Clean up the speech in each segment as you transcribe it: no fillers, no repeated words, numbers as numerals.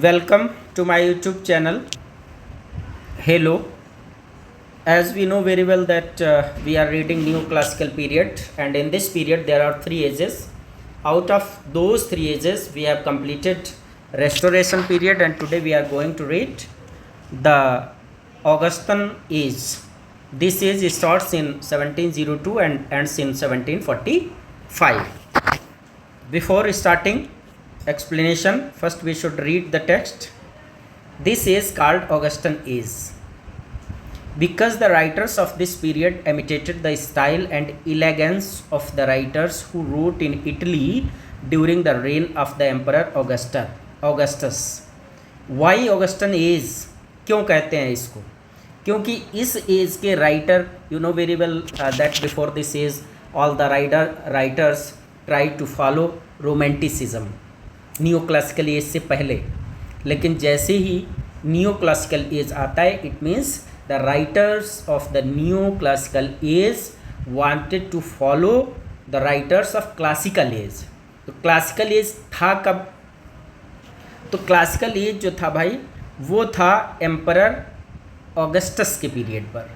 Welcome to my YouTube channel. Hello. As we know very well that we are reading neoclassical period, and in this period there are three ages. Out of those three ages we have completed restoration period, and today we are going to read the Augustan age. This age starts in 1702 and ends in 1745. Before starting explanation, first we should read the text. This is called Augustan age because the writers of this period imitated the style and elegance of the writers who wrote in Italy during the reign of the Emperor Augustus. Why Augustan age? क्यों कहते हैं इसको? क्योंकि इस age के writer, you know very well that before this age all the writers try to follow romanticism new classical age से पहले, लेकिन जैसे ही न्यू क्लासिकल एज आता है it means the writers of the new classical age wanted to follow the writers of classical age. तो classical age था कब? तो क्लासिकल एज जो था भाई वो था एम्परर ऑगस्टस के पीरियड पर.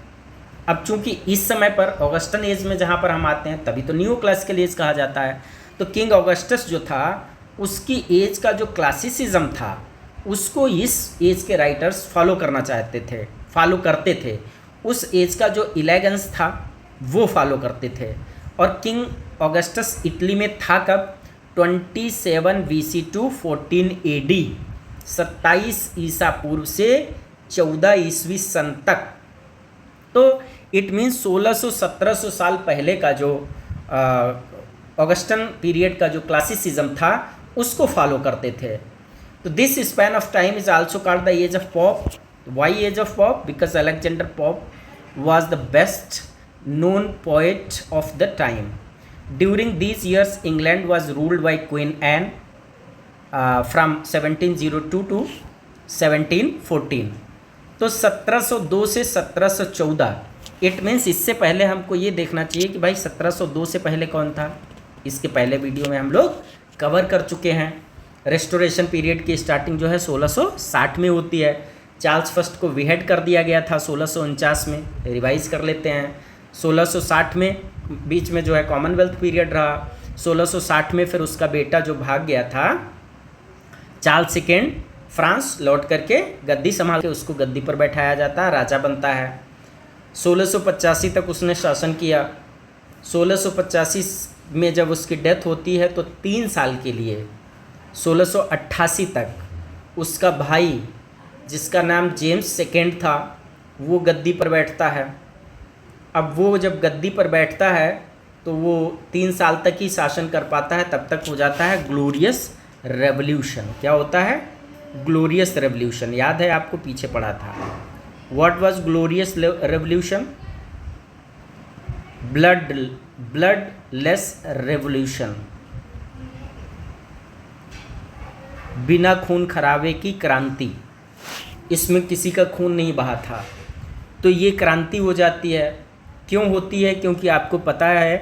अब चूंकि इस समय पर ऑगस्टन एज में जहाँ पर हम आते हैं तभी तो न्यू क्लासिकल एज कहा जाता है. तो किंग ऑगस्टस जो था उसकी एज का जो क्लासिसिज्म था उसको इस एज के राइटर्स फॉलो करते थे. उस एज का जो इलेगेंस था वो फॉलो करते थे. और किंग ऑगस्टस इटली में था कब? 27 BC टू 14 AD, 27 ईसा पूर्व से 14 ईस्वी सन तक. तो इट मीन्स 1600-1700 साल पहले का जो ऑगस्टन पीरियड का जो क्लासिसिज्म था उसको फॉलो करते थे. तो this span of time is also called the age of Pope. Why age of Pope? Because Alexander Pope was the best known poet of the time. During these years, England was ruled by Queen Anne from 1702 to 1714. तो 1702 से 1714, it means इससे पहले हमको ये देखना चाहिए कि भाई 1702 से पहले कौन था. इसके पहले वीडियो में हम लोग कवर कर चुके हैं. रेस्टोरेशन पीरियड की स्टार्टिंग जो है 1660 में होती है. चार्ल्स फर्स्ट को विहेड कर दिया गया था 1649 में. रिवाइज कर लेते हैं. 1660 में बीच में जो है कॉमनवेल्थ पीरियड रहा. 1660 में फिर उसका बेटा जो भाग गया था चार्ल्स सेकेंड, फ्रांस लौट करके गद्दी संभाल के उसको गद्दी पर बैठाया जाता है, राजा बनता है. 1685 तक उसने शासन किया. 1685 में जब उसकी डेथ होती है तो 3 साल के लिए 1688 तक उसका भाई जिसका नाम जेम्स सेकेंड था वो गद्दी पर बैठता है. अब वो जब गद्दी पर बैठता है तो वो 3 साल तक ही शासन कर पाता है. तब तक हो जाता है ग्लोरियस रेवोल्यूशन. क्या होता है? Glorious revolution. याद है आपको, पीछे पढ़ा था. What was glorious revolution? Bloodless revolution. बिना खून खराबे की क्रांति. इसमें किसी का खून नहीं बहा था. तो ये क्रांति हो जाती है. क्यों होती है? क्योंकि आपको पता है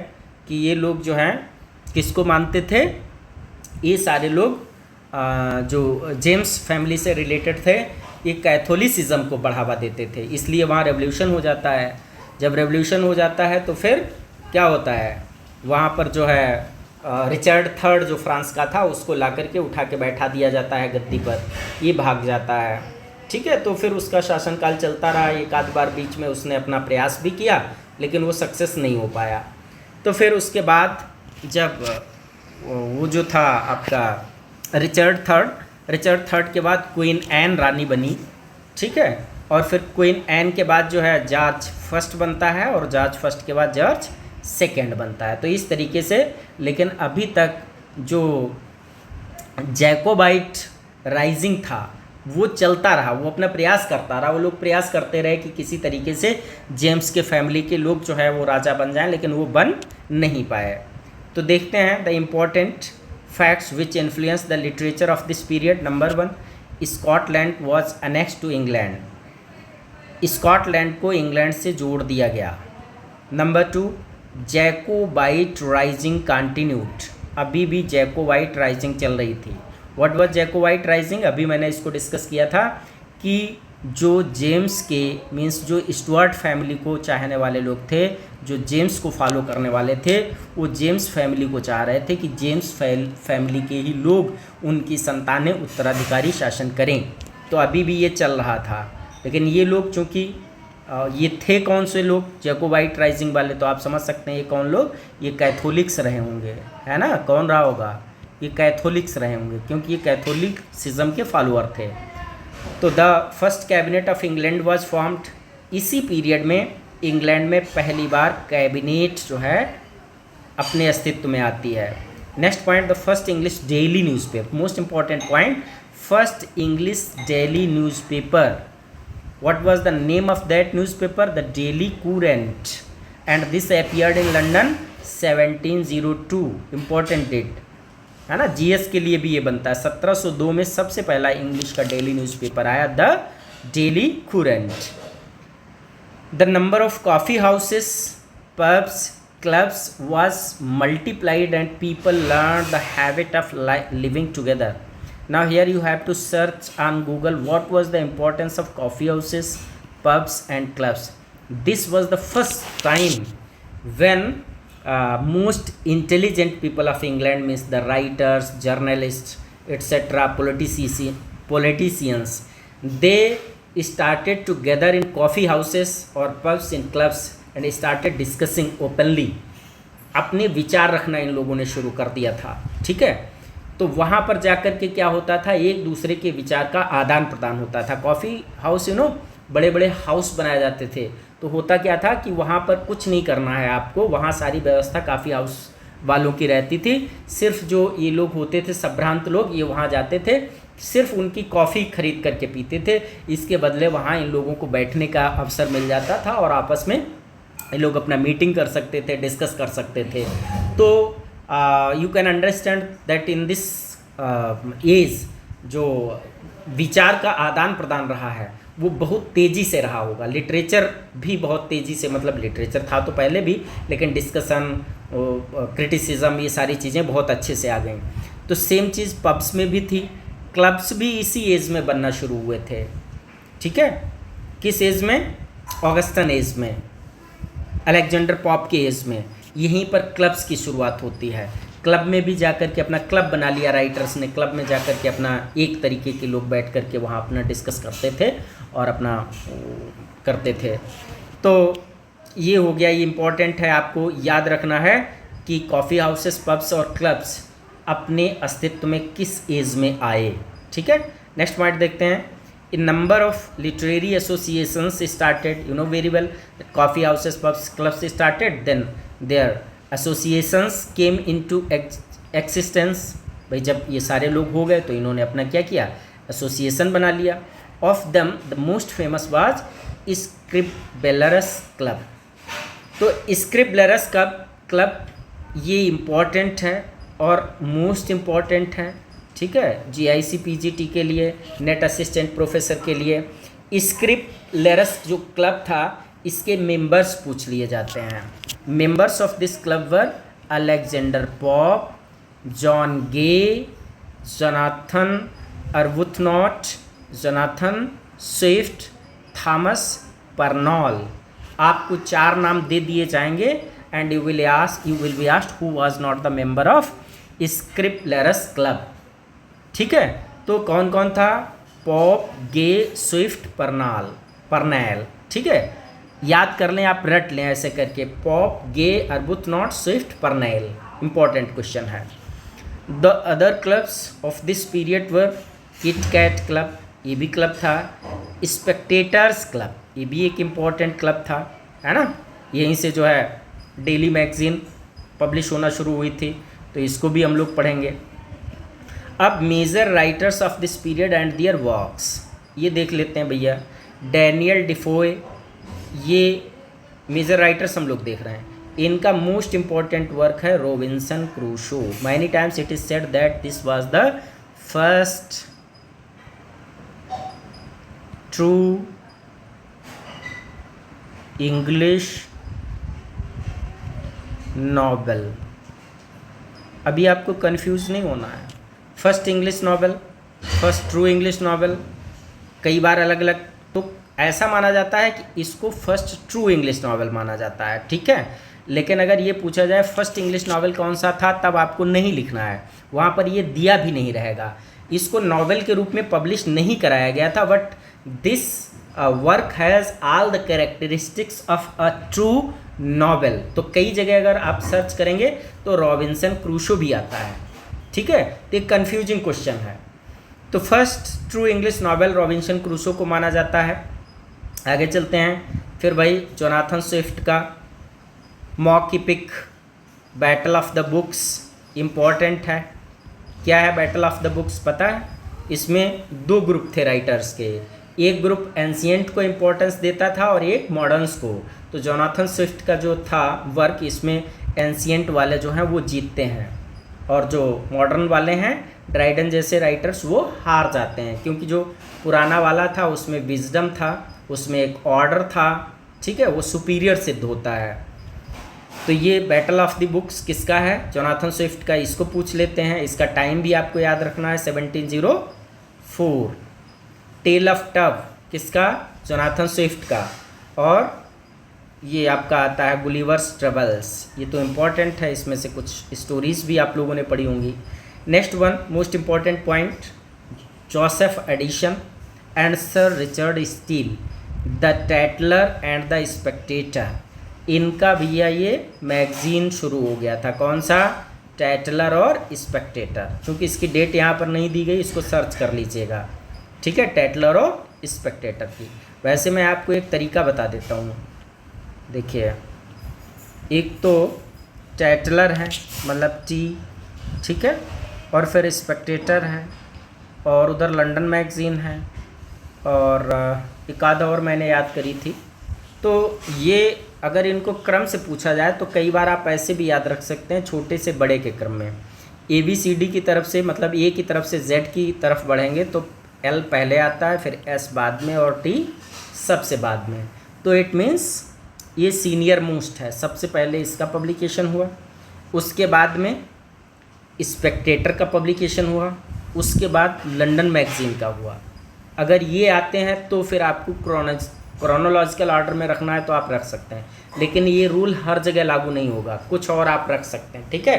कि ये लोग जो हैं किसको मानते थे? ये सारे लोग जो जेम्स फैमिली से रिलेटेड थे ये कैथोलिसिज्म को बढ़ावा देते थे. इसलिए वहाँ रेवोल्यूशन हो जाता है. जब रेवोल्यूशन हो जाता है तो फिर क्या होता है? वहाँ पर जो है रिचर्ड थर्ड जो फ्रांस का था उसको ला करके उठा के बैठा दिया जाता है गद्दी पर. ये भाग जाता है. ठीक है. तो फिर उसका शासनकाल चलता रहा. एक आध बार बीच में उसने अपना प्रयास भी किया लेकिन वो सक्सेस नहीं हो पाया. तो फिर उसके बाद जब वो जो था आपका रिचर्ड थर्ड के बाद क्वीन एन रानी बनी. ठीक है. और फिर क्वीन एन के बाद जो है जॉर्ज फर्स्ट बनता है और जॉर्ज फर्स्ट के बाद जॉर्ज सेकेंड बनता है. तो इस तरीके से. लेकिन अभी तक जो जैकोबाइट राइजिंग था वो चलता रहा. वो अपना प्रयास करता रहा. वो लोग प्रयास करते रहे कि किसी तरीके से जेम्स के फैमिली के लोग जो है वो राजा बन जाएं, लेकिन वो बन नहीं पाए. तो देखते हैं the important facts which influence the literature of this period. Number 1, Scotland was annex to England. Scotland को इंग्लैंड से जोड़ दिया गया. Number 2, Jacobite rising continued. अभी भी जैकोबाइट राइजिंग चल रही थी. व्हाट वाज जैकोबाइट राइजिंग, अभी मैंने इसको डिस्कस किया था कि जो जेम्स के मीन्स जो स्टुअर्ट फैमिली को चाहने वाले लोग थे, जो जेम्स को फॉलो करने वाले थे, वो जेम्स फैमिली को चाह रहे थे कि जेम्स फैमिली के ही लोग, उनकी संतानें उत्तराधिकारी शासन करें। तो अभी भी ये चल रहा था, लेकिन ये लोग चूँकि ये थे कौन से लोग, जैकोबाइट राइजिंग वाले, तो आप समझ सकते हैं ये कौन लोग, ये कैथोलिक्स रहे होंगे, है ना। कौन रहा होगा, ये कैथोलिक्स रहे होंगे, क्योंकि ये कैथोलिसिज्म के फॉलोअर थे। तो the first cabinet of England was formed, इसी पीरियड में इंग्लैंड में पहली बार कैबिनेट जो है अपने अस्तित्व में आती है। Next point, the first English daily newspaper, most important point, first English daily newspaper, what was the name of that newspaper, the Daily Courant, and this appeared in London 1702, important date है ना, GS के लिए भी ये बनता है। 1702 में सबसे पहला इंग्लिश का डेली न्यूज़पेपर आया, the Daily Courant. The number of coffee houses, pubs, clubs was multiplied and people learned the habit of living together. Now here you have to search on Google what was the importance of coffee houses, pubs and clubs. This was the first time when most intelligent people of England, means the writers, journalists, etc., politicians, they started to gather in coffee houses or pubs in clubs and started discussing openly. अपने विचार रखना इन लोगों ने शुरू कर दिया था, ठीक है। तो वहाँ पर जाकर के क्या होता था, एक दूसरे के विचार का आदान प्रदान होता था। कॉफ़ी हाउस बड़े बड़े हाउस बनाए जाते थे, तो होता क्या था कि वहाँ पर कुछ नहीं करना है आपको, वहाँ सारी व्यवस्था कॉफ़ी हाउस वालों की रहती थी। सिर्फ जो ये लोग होते थे संभ्रांत लोग, ये वहाँ जाते थे, सिर्फ उनकी कॉफ़ी खरीद करके पीते थे। इसके बदले वहाँ इन लोगों को बैठने का अवसर मिल जाता था और आपस में ये लोग अपना मीटिंग कर सकते थे, डिस्कस कर सकते थे। तो you can understand that in this age जो विचार का आदान प्रदान रहा है वो बहुत तेज़ी से रहा होगा। लिटरेचर भी बहुत तेज़ी से, मतलब लिटरेचर था तो पहले भी, लेकिन डिस्कशन, क्रिटिसिज्म, ये सारी चीज़ें बहुत अच्छे से आ गई। तो सेम चीज़ पब्स में भी थी, क्लब्स भी इसी एज में बनना शुरू हुए थे, ठीक है। किस एज में, ऑगस्टन एज में, अलेक्जेंडर पॉप के एज में, यहीं पर क्लब्स की शुरुआत होती है। क्लब में भी जाकर के अपना क्लब बना लिया राइटर्स ने, क्लब में जाकर के अपना एक तरीके के लोग बैठ कर के वहाँ अपना डिस्कस करते थे और अपना करते थे। तो ये हो गया, ये इम्पॉर्टेंट है, आपको याद रखना है कि कॉफ़ी हाउसेस, पब्स और क्लब्स अपने अस्तित्व में किस एज में आए, ठीक है। नेक्स्ट पॉइंट देखते हैं, in number of literary associations started, you know very well, coffee houses, pubs, clubs started, then their associations came into existence. भाई जब ये सारे लोग हो गए तो इन्होंने अपना क्या किया, एसोसिएशन बना लिया। Of them the most famous was Scriblerus Club. तो स्क्रिबलरस क्लब ये इम्पॉर्टेंट है और मोस्ट इम्पॉर्टेंट है, ठीक है, GIC PGT के लिए, नेट असिस्टेंट प्रोफेसर के लिए। स्क्रिबलरस जो क्लब था, इसके मेंबर्स पूछ लिए जाते हैं। Members of this club were Alexander Pope, John Gay, Jonathan Arbuthnot, Jonathan Swift, Thomas Parnell. आपको 4 नाम दे दिए जाएंगे and you will be asked who was not the member of Scriblerus Club, ठीक है। तो कौन कौन था, पॉप, गे, स्विफ्ट, पर्नेल, ठीक है। याद कर लें, आप रट लें ऐसे करके, Pope, Gay, Arbuthnot, Swift, Parnell, important question है। The other clubs of this period were Kit Cat club, ये भी क्लब था। स्पेक्टेटर्स क्लब, ये भी एक इम्पॉर्टेंट क्लब था, है ना। यहीं से जो है डेली मैगजीन पब्लिश होना शुरू हुई थी, तो इसको भी हम लोग पढ़ेंगे। अब major writers of this period and their works, ये देख लेते हैं भैया। डैनियल डिफोए, ये मेजर राइटर्स हम लोग देख रहे हैं। इनका मोस्ट इम्पॉर्टेंट वर्क है Robinson Crusoe. Many times it is said that this was the first true English novel. अभी आपको कंफ्यूज नहीं होना है, first English novel, first true English novel, कई बार अलग अलग, तो ऐसा माना जाता है कि इसको फर्स्ट ट्रू इंग्लिश नॉवेल माना जाता है, ठीक है। लेकिन अगर ये पूछा जाए फर्स्ट इंग्लिश नॉवेल कौन सा था, तब आपको नहीं लिखना है, वहाँ पर ये दिया भी नहीं रहेगा। इसको नॉवेल के रूप में पब्लिश नहीं कराया गया था, but this work has all the characteristics of a true novel. तो कई जगह अगर आप सर्च करेंगे तो रॉबिन्सन क्रूसो भी आता है, ठीक है। तो एक कन्फ्यूजिंग क्वेश्चन है। तो first true English novel Robinson Crusoe को माना जाता है। आगे चलते हैं। फिर भाई जोनाथन स्विफ्ट का mock EPIC battle of the books important है। क्या है बैटल ऑफ द बुक्स पता है? इसमें दो ग्रुप थे राइटर्स के, एक ग्रुप एंशिएंट को इम्पोर्टेंस देता था और एक मॉडर्न्स को। तो जोनाथन स्विफ्ट का जो था वर्क, इसमें एंशिएंट वाले जो हैं वो जीतते हैं और जो मॉडर्न वाले हैं ड्राइडन जैसे राइटर्स वो हार जाते हैं, क्योंकि जो पुराना वाला था उसमें विजडम था, उसमें एक ऑर्डर था, ठीक है, वो सुपीरियर सिद्ध होता है। तो ये बैटल ऑफ द बुक्स किसका है? जोनाथन स्विफ्ट का। इसको पूछ लेते हैं। इसका टाइम भी आपको याद रखना है, 1704। टेल ऑफ टव किसका? जोनाथन स्विफ्ट का। और ये आपका आता है गुलिवर्स ट्रबल्स। ये तो इम्पॉर्टेंट है, इसमें से कुछ स्टोरीज भी आप लोगों ने पढ़ी होंगी। Next one most important point, Joseph Addison and sir Richard Steele, the Tatler and the Spectator. इनका भैया ये मैगजीन शुरू हो गया था। कौन सा? टैटलर और स्पेक्टेटर। क्योंकि इसकी डेट यहाँ पर नहीं दी गई, इसको सर्च कर लीजिएगा, ठीक है, टैटलर और स्पेक्टेटर की। वैसे मैं आपको एक तरीका बता देता हूँ। देखिए, एक तो टैटलर है, मतलब टी, ठीक है, और फिर स्पेक्टेटर है, और उधर लंदन मैगजीन है, और एक आधा और मैंने याद करी थी। तो ये अगर इनको क्रम से पूछा जाए तो कई बार आप ऐसे भी याद रख सकते हैं, छोटे से बड़े के क्रम में। ABCD की तरफ से, मतलब ए की तरफ से Z की तरफ बढ़ेंगे तो L पहले आता है, फिर S बाद में और T सबसे बाद में। तो इट मीन्स ये सीनियर मोस्ट है, सबसे पहले इसका पब्लिकेशन हुआ, उसके बाद में स्पेक्टेटर का पब्लिकेशन हुआ, उसके बाद लंदन मैगजीन का हुआ। अगर ये आते हैं तो फिर आपको क्रोनोलॉजिकल ऑर्डर में रखना है तो आप रख सकते हैं, लेकिन ये रूल हर जगह लागू नहीं होगा, कुछ और आप रख सकते हैं, ठीक है।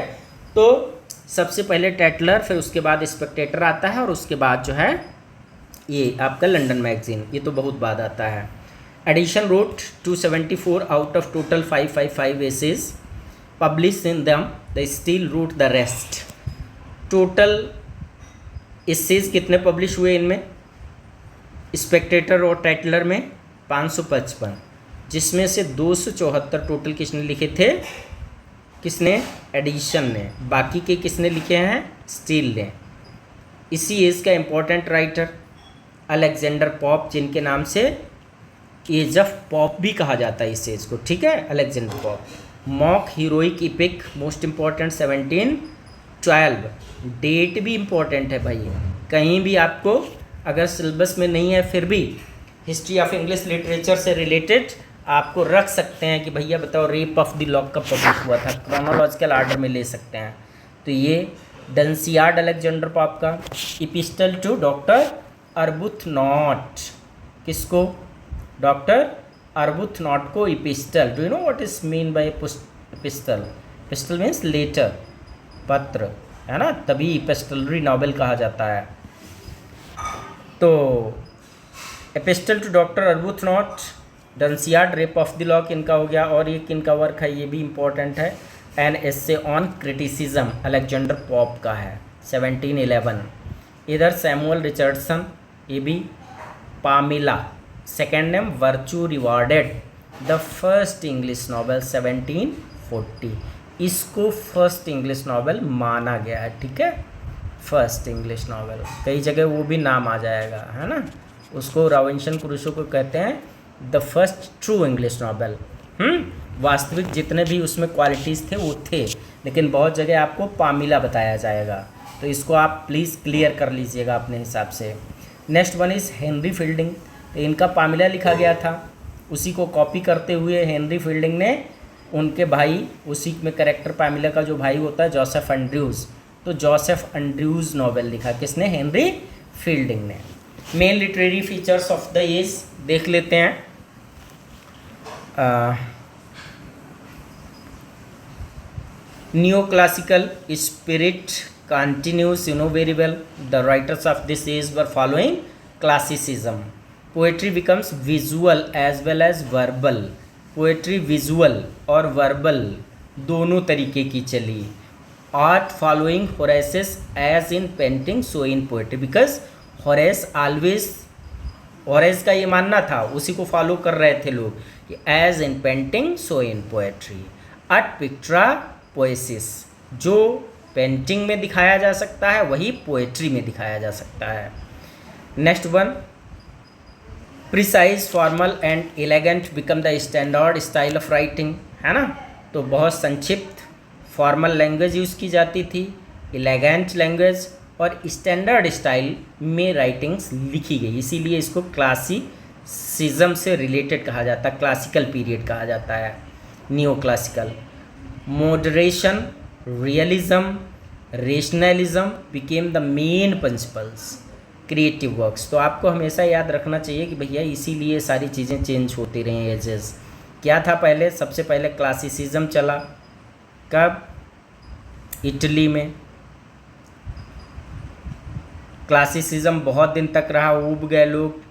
तो सबसे पहले टैटलर, फिर उसके बाद स्पेक्टेटर आता है, और उसके बाद जो है ये आपका लंदन मैगजीन, ये तो बहुत बाद आता है। Addison wrote 274 out of total 555 essays published in them, the Steele wrote the rest. Total essays कितने पब्लिश हुए इनमें? स्पेक्टेटर और टैटलर में 555, जिसमें से 274 टोटल किसने लिखे थे? किसने? एडिशन ने। बाकी के किसने लिखे हैं? स्टील ने। इसी एज का इम्पोर्टेंट राइटर अलेक्जेंडर पॉप, जिनके नाम से एज ऑफ पॉप भी कहा जाता है इस एज को, ठीक है, Alexander Pope. Mock heroic epic most important 1712। Date भी इम्पोर्टेंट है भाई, कहीं भी आपको अगर सिलेबस में नहीं है फिर भी हिस्ट्री ऑफ इंग्लिश लिटरेचर से रिलेटेड आपको रख सकते हैं कि भैया बताओ रेप ऑफ द लॉक कब पब्लिश हुआ था, क्रोनोलॉजिकल ऑर्डर में ले सकते हैं। तो ये डंसियार्ड अलेक्जेंडर पॉप का। इपिस्टल टू डॉक्टर अर्बुथनॉट, किसको? डॉक्टर अर्बुथनॉट को epistle. Do you know what is mean by epistle? Epistle means letter, पत्र, है ना, तभी इपिस्टलरी नॉवेल कहा जाता है। तो epistle to doctor Arbuthnot, Dunciad, Rape of the Lock इनका हो गया। और एक इनका वर्क है, ये भी इम्पोर्टेंट है, an essay on criticism, Alexander Pope का है, 1711। इधर सैमुअल रिचर्डसन, ये भी। Pamela, second name virtue rewarded, the first English novel 1740। इसको फर्स्ट इंग्लिश नॉवेल माना गया है, ठीक है, फर्स्ट इंग्लिश नॉवेल। कई जगह वो भी नाम आ जाएगा, है ना। उसको रॉबिन्सन क्रूसो को कहते हैं the first true English novel. वास्तविक जितने भी उसमें क्वालिटीज़ थे वो थे, लेकिन बहुत जगह आपको पामिला बताया जाएगा, तो इसको आप प्लीज़ क्लियर कर लीजिएगा अपने हिसाब से। Next one is Henry fielding. तो इनका पामिला लिखा गया था, उसी को कॉपी करते हुए हेनरी फील्डिंग ने उनके भाई, उसी में कैरेक्टर पामिला का जो भाई होता है जोसेफ एंड्रयूज़, तो जोसेफ एंड्रयूज नॉवेल लिखा, किसने? हेनरी फील्डिंग ने। Main literary features of the age देख लेते हैं। New classical spirit continues, you know very well. The writers of this age were following classicism. Poetry becomes visual as well as verbal. Poetry visual और verbal दोनों तरीके की चली. Art following Horace as in painting, so in poetry, because Horace always, Horace का ये मानना था, उसी को फॉलो कर रहे थे लोग, as in painting so in poetry. Ad pictura poesis, जो पेंटिंग में दिखाया जा सकता है वही पोएट्री में दिखाया जा सकता है। Next one, precise formal and elegant become the standard style of writing, है ना। तो बहुत संक्षिप्त फॉर्मल लैंग्वेज यूज़ की जाती थी, एलिगेंट लैंग्वेज और स्टैंडर्ड स्टाइल में राइटिंग्स लिखी गई, इसीलिए इसको क्लासिसिज्म से रिलेटेड कहा जाता है, क्लासिकल पीरियड कहा जाता है, new classical. Moderation, realism, rationalism became the main principles creative works. तो आपको हमेशा याद रखना चाहिए कि भैया इसीलिए सारी चीज़ें चेंज होती रही एजेस। क्या था पहले? सबसे पहले क्लासिसिज्म चला, कब? इटली में। क्लासिसिज्म बहुत दिन तक रहा, ऊब गए लोग,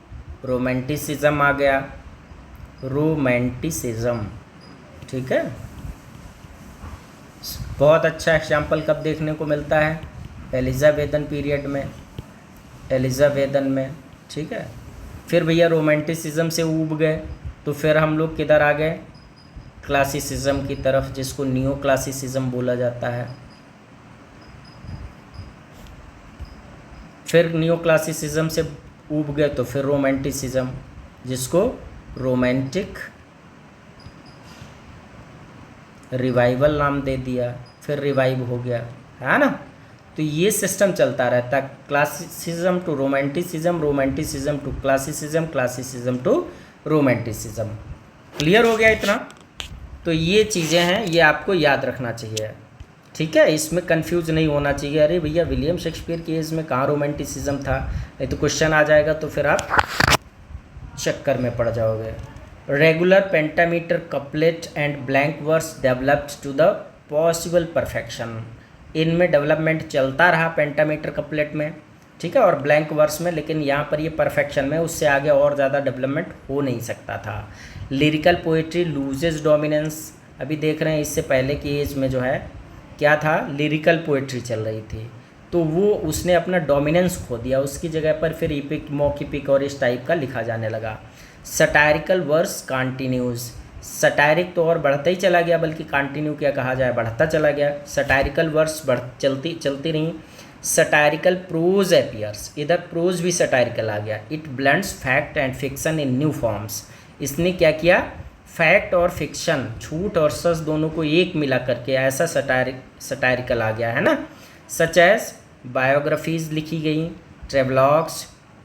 रोमांटिसिज्म आ गया, रोमांटिसिज्म, ठीक है। बहुत अच्छा एग्जाम्पल कब देखने को मिलता है? एलिजाबेथन पीरियड में, एलिजाबेथन में, ठीक है। फिर भैया रोमांटिसिज्म से ऊब गए तो फिर हम लोग किधर आ गए? क्लासिसिज्म की तरफ, जिसको न्यू क्लासिसिज्म बोला जाता है। फिर न्यू क्लासिसिज्म से ऊब गए तो फिर रोमांटिसिज्म, जिसको रोमांटिक रिवाइवल नाम दे दिया, फिर रिवाइव हो गया, है ना। तो ये सिस्टम चलता रहता है, classicism to romanticism, romanticism to classicism, classicism to romanticism. Clear हो गया इतना? तो ये चीज़ें हैं, ये आपको याद रखना चाहिए, ठीक है। इसमें कंफ्यूज नहीं होना चाहिए, अरे भैया विलियम शेक्सपियर की एज में कहाँ रोमांटिसिज्म था, नहीं तो क्वेश्चन आ जाएगा तो फिर आप चक्कर में पड़ जाओगे। Regular pentameter couplet and blank verse developed to the possible perfection. इनमें डेवलपमेंट चलता रहा पेंटामीटर कपलेट में, ठीक है, और ब्लैंक वर्स में, लेकिन यहाँ पर ये परफेक्शन में, उससे आगे और ज़्यादा डेवलपमेंट हो नहीं सकता था। लिरिकल पोइट्री लूजेज डोमिनेंस, अभी देख रहे हैं इससे पहले की एज में जो है क्या था, लिरिकल पोइट्री चल रही थी, तो वो उसने अपना डोमिनेंस खो दिया, उसकी जगह पर फिर इपिक, मॉकिपिक और इस टाइप का लिखा जाने लगा। सटायरिकल वर्स कंटिन्यूज, सटायरिक तो और बढ़ता ही चला गया, बल्कि कंटिन्यू क्या कहा जाए, बढ़ता चला गया। सटायरिकल वर्स चलती रही। सटायरिकल प्रोज एपियर्स, इधर प्रोज भी सटायरिकल आ गया। It blends fact and fiction in new forms, इसने क्या किया, फैक्ट और फिक्शन, झूठ और सच दोनों को एक मिला करके ऐसा सटायरिकल आ गया, है ना। सच एज बायोग्राफीज़ लिखी गई, ट्रेवलॉग्स,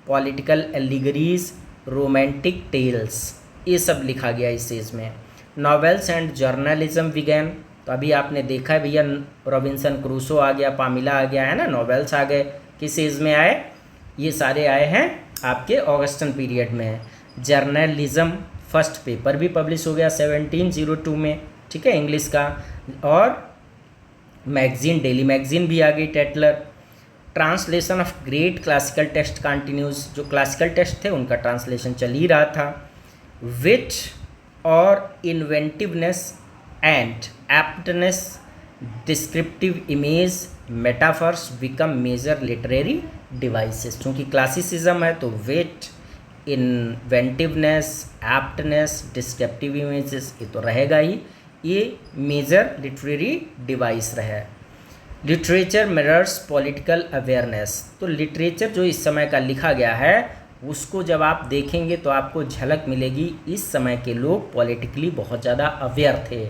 पॉलिटिकल एलिगरीज, रोमांटिक टेल्स, ये सब लिखा गया इस एज में। नॉवेल्स एंड जर्नलिज्म विगैन, तो अभी आपने देखा है भैया रॉबिन्सन क्रूसो आ गया, पामिला आ गया, है ना। नॉवेल्स आ गए, किस एज में आए? ये सारे आए हैं आपके ऑगस्टन पीरियड में। जर्नलिज्म फर्स्ट पेपर भी पब्लिश हो गया 1702 में, ठीक है, इंग्लिश का। और मैगजीन, डेली मैगजीन भी आ गई, Tatler. Translation of great classical text continues, जो क्लासिकल टेक्स्ट थे उनका ट्रांसलेशन चल ही रहा था। विट और inventiveness and aptness, descriptive image, metaphors become major literary devices. क्योंकि क्लासिसिज्म है तो wit, inventiveness, aptness, descriptive images, ये तो रहेगा ही, ये मेजर लिटरेरी डिवाइस रहे। लिटरेचर मिरर्स पॉलिटिकल अवेयरनेस, तो लिटरेचर जो इस समय का लिखा गया है उसको जब आप देखेंगे तो आपको झलक मिलेगी, इस समय के लोग पॉलिटिकली बहुत ज़्यादा अवेयर थे।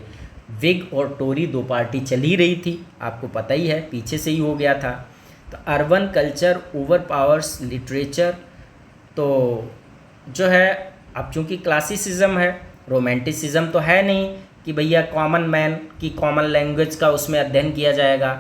विग और टोरी दो पार्टी चली रही थी, आपको पता ही है, पीछे से ही हो गया था। तो urban culture over powers literature, तो जो है अब चूँकि क्लासिसिज्म है, रोमांटिसिज्म तो है नहीं कि भैया कॉमन मैन की कॉमन लैंग्वेज का उसमें अध्ययन किया जाएगा,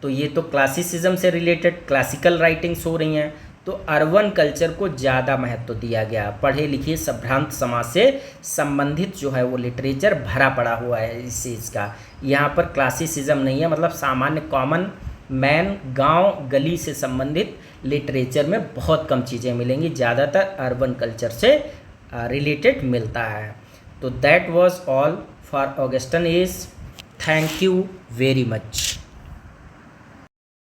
तो ये तो क्लासिसिज्म से रिलेटेड क्लासिकल राइटिंग्स हो रही हैं, तो अर्बन कल्चर को ज़्यादा महत्व दिया गया। पढ़े लिखे संभ्रांत समाज से संबंधित जो है वो लिटरेचर भरा पड़ा हुआ है इस चीज़ का। यहाँ पर क्लासिसिज्म नहीं है, मतलब सामान्य कॉमन मैन गांव गली से संबंधित लिटरेचर में बहुत कम चीज़ें मिलेंगी, ज़्यादातर अर्बन कल्चर से रिलेटेड मिलता है। तो that was all for Augustan age. Thank you very much.